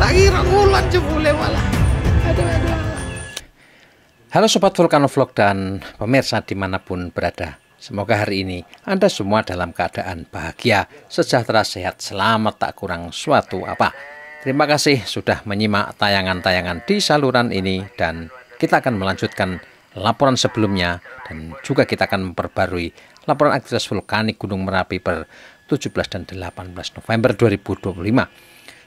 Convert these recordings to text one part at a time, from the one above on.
Tak kira ngulon jebule malah. Aduh. Halo Sobat Volcano Vlog dan pemirsa dimanapun berada. Semoga hari ini Anda semua dalam keadaan bahagia, sejahtera, sehat, selamat, tak kurang suatu apa. Terima kasih sudah menyimak tayangan-tayangan di saluran ini, dan kita akan melanjutkan laporan sebelumnya, dan juga kita akan memperbarui laporan aktivitas vulkanik Gunung Merapi per 17 dan 18 November 2025.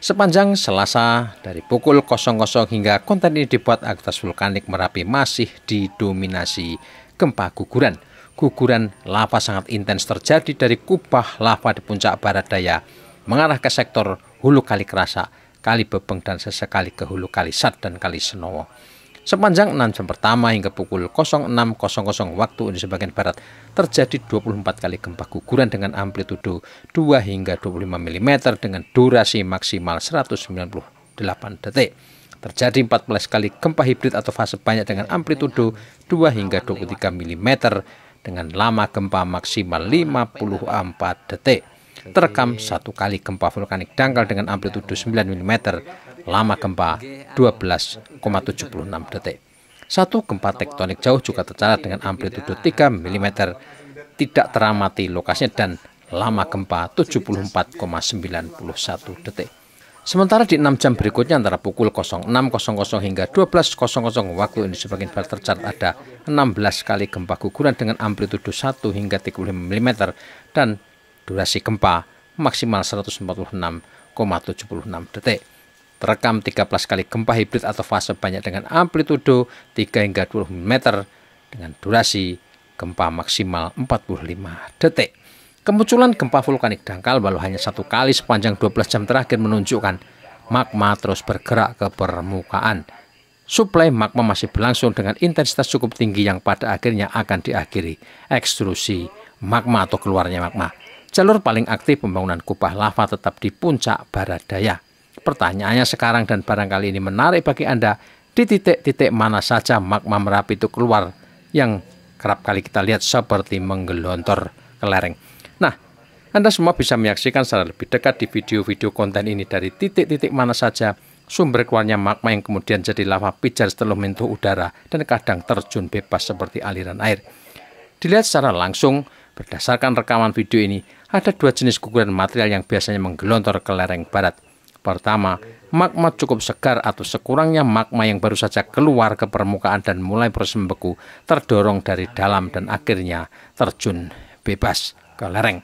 Sepanjang Selasa dari pukul 00 hingga konten ini dibuat, aktivitas vulkanik Merapi masih didominasi gempa guguran. Guguran lava sangat intens terjadi dari kubah lava di puncak barat daya mengarah ke sektor Hulu Kali Kerasa, Kali Bebeng, dan sesekali ke Hulu Kali Sat dan Kali Senowo. Sepanjang 6 jam pertama hingga pukul 06.00 waktu Indonesia bagian Barat terjadi 24 kali gempa guguran dengan amplitudo 2 hingga 25 mm dengan durasi maksimal 198 detik. Terjadi 14 kali gempa hibrid atau fase banyak dengan amplitudo 2 hingga 23 mm dengan lama gempa maksimal 54 detik. Terekam 1 kali gempa vulkanik dangkal dengan amplitudo 9 mm, lama gempa 12,76 detik. 1 gempa tektonik jauh juga tercatat dengan amplitudo 3 mm, tidak teramati lokasinya, dan lama gempa 74,91 detik. Sementara di 6 jam berikutnya antara pukul 06.00 hingga 12.00 waktu Indonesia bagian Barat tercatat ada 16 kali gempa guguran dengan amplitudo 1 hingga 35 mm dan durasi gempa maksimal 146,76 detik. Terekam 13 kali gempa hibrid atau fase banyak dengan amplitudo 3 hingga 20 mm dengan durasi gempa maksimal 45 detik. Kemunculan gempa vulkanik dangkal walau hanya 1 kali sepanjang 12 jam terakhir menunjukkan magma terus bergerak ke permukaan. Suplai magma masih berlangsung dengan intensitas cukup tinggi yang pada akhirnya akan diakhiri ekstrusi magma atau keluarnya magma. Jalur paling aktif pembangunan kubah lava tetap di puncak barat daya. Pertanyaannya sekarang, dan barangkali ini menarik bagi Anda, di titik-titik mana saja magma Merapi itu keluar yang kerap kali kita lihat seperti menggelontor ke lereng. Nah, Anda semua bisa menyaksikan secara lebih dekat di video-video konten ini dari titik-titik mana saja sumber keluarnya magma yang kemudian jadi lava pijar setelah menyentuh udara dan kadang terjun bebas seperti aliran air. Dilihat secara langsung, berdasarkan rekaman video ini, ada 2 jenis guguran material yang biasanya menggelontor ke lereng barat. Pertama, magma cukup segar atau sekurangnya magma yang baru saja keluar ke permukaan dan mulai proses membeku, terdorong dari dalam dan akhirnya terjun bebas ke lereng.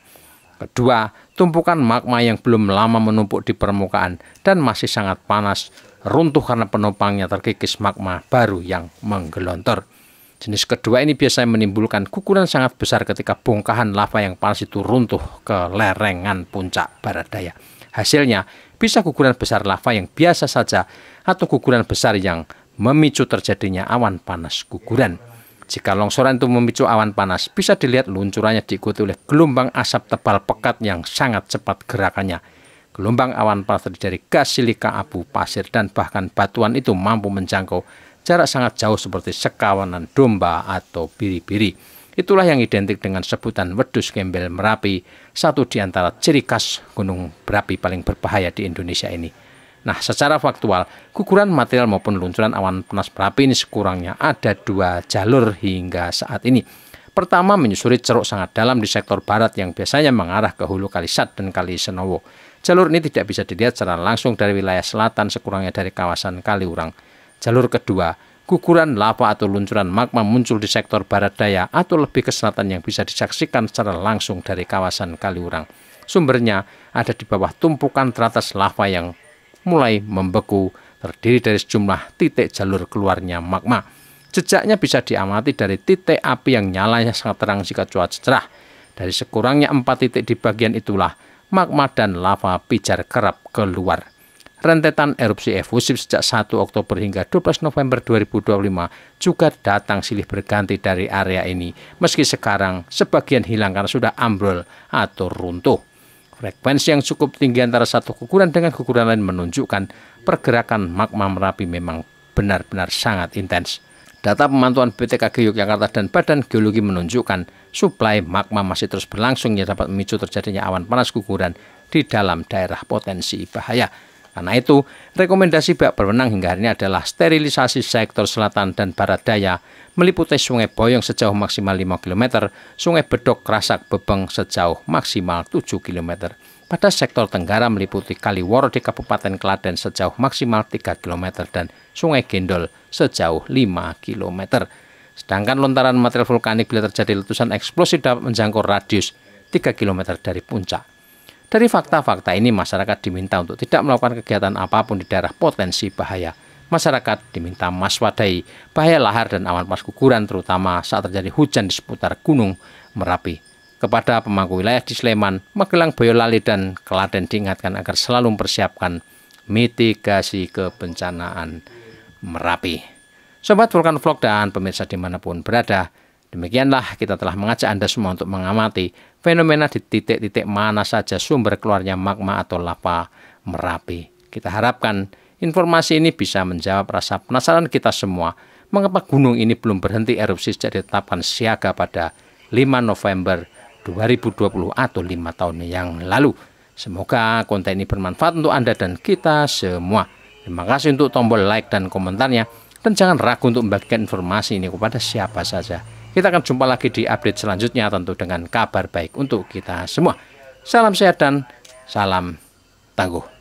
Kedua, tumpukan magma yang belum lama menumpuk di permukaan dan masih sangat panas, runtuh karena penumpangnya terkikis magma baru yang menggelontor. Jenis kedua ini biasanya menimbulkan guguran sangat besar ketika bongkahan lava yang panas itu runtuh ke lerengan puncak barat daya. Hasilnya bisa guguran besar lava yang biasa saja atau guguran besar yang memicu terjadinya awan panas guguran. Jika longsoran itu memicu awan panas, bisa dilihat luncurannya diikuti oleh gelombang asap tebal pekat yang sangat cepat gerakannya. Gelombang awan panas terdiri dari gas, silika, abu, pasir, dan bahkan batuan itu mampu menjangkau jarak sangat jauh seperti sekawanan domba atau biri-biri. Itulah yang identik dengan sebutan wedhus gembel Merapi, satu di antara ciri khas gunung berapi paling berbahaya di Indonesia ini. Nah, secara faktual, guguran material maupun luncuran awan panas Merapi ini sekurangnya ada 2 jalur hingga saat ini. Pertama, menyusuri ceruk sangat dalam di sektor barat yang biasanya mengarah ke Hulu Kali Sat dan Kali Senowo. Jalur ini tidak bisa dilihat secara langsung dari wilayah selatan, sekurangnya dari kawasan Kaliurang. Jalur kedua, guguran lava atau luncuran magma muncul di sektor barat daya atau lebih ke selatan yang bisa disaksikan secara langsung dari kawasan Kaliurang. Sumbernya ada di bawah tumpukan teratas lava yang mulai membeku, terdiri dari sejumlah titik jalur keluarnya magma. Jejaknya bisa diamati dari titik api yang nyalanya sangat terang jika cuaca cerah. Dari sekurangnya 4 titik di bagian itulah magma dan lava pijar kerap keluar. Rentetan erupsi efusif sejak 1 Oktober hingga 12 November 2025 juga datang silih berganti dari area ini, meski sekarang sebagian hilang karena sudah ambrol atau runtuh. Frekuensi yang cukup tinggi antara satu guguran dengan guguran lain menunjukkan pergerakan magma Merapi memang benar-benar sangat intens. Data pemantauan BTKG Yogyakarta dan Badan Geologi menunjukkan suplai magma masih terus berlangsung yang dapat memicu terjadinya awan panas guguran di dalam daerah potensi bahaya. Karena itu, rekomendasi pihak berwenang hingga hari ini adalah sterilisasi sektor selatan dan barat daya, meliputi Sungai Boyong sejauh maksimal 5 km, Sungai Bedok Krasak Bebeng sejauh maksimal 7 km. Pada sektor tenggara meliputi Kaliworo di Kabupaten Klaten sejauh maksimal 3 km dan Sungai Gendol sejauh 5 km. Sedangkan lontaran material vulkanik bila terjadi letusan eksplosif dapat menjangkau radius 3 km dari puncak. Dari fakta-fakta ini, masyarakat diminta untuk tidak melakukan kegiatan apapun di daerah potensi bahaya. Masyarakat diminta mewaspadai bahaya lahar dan awan panas guguran, terutama saat terjadi hujan di seputar Gunung Merapi. Kepada pemangku wilayah di Sleman, Magelang, Boyolali, dan Klaten diingatkan agar selalu mempersiapkan mitigasi kebencanaan Merapi. Sobat Vulkan Vlog dan pemirsa dimanapun berada, demikianlah kita telah mengajak Anda semua untuk mengamati fenomena di titik-titik mana saja sumber keluarnya magma atau lava Merapi. Kita harapkan informasi ini bisa menjawab rasa penasaran kita semua mengapa gunung ini belum berhenti erupsi sejak ditetapkan siaga pada 5 November 2020 atau 5 tahun yang lalu. Semoga konten ini bermanfaat untuk Anda dan kita semua. Terima kasih untuk tombol like dan komentarnya. Dan jangan ragu untuk membagikan informasi ini kepada siapa saja. Kita akan jumpa lagi di update selanjutnya tentu dengan kabar baik untuk kita semua. Salam sehat dan salam tangguh.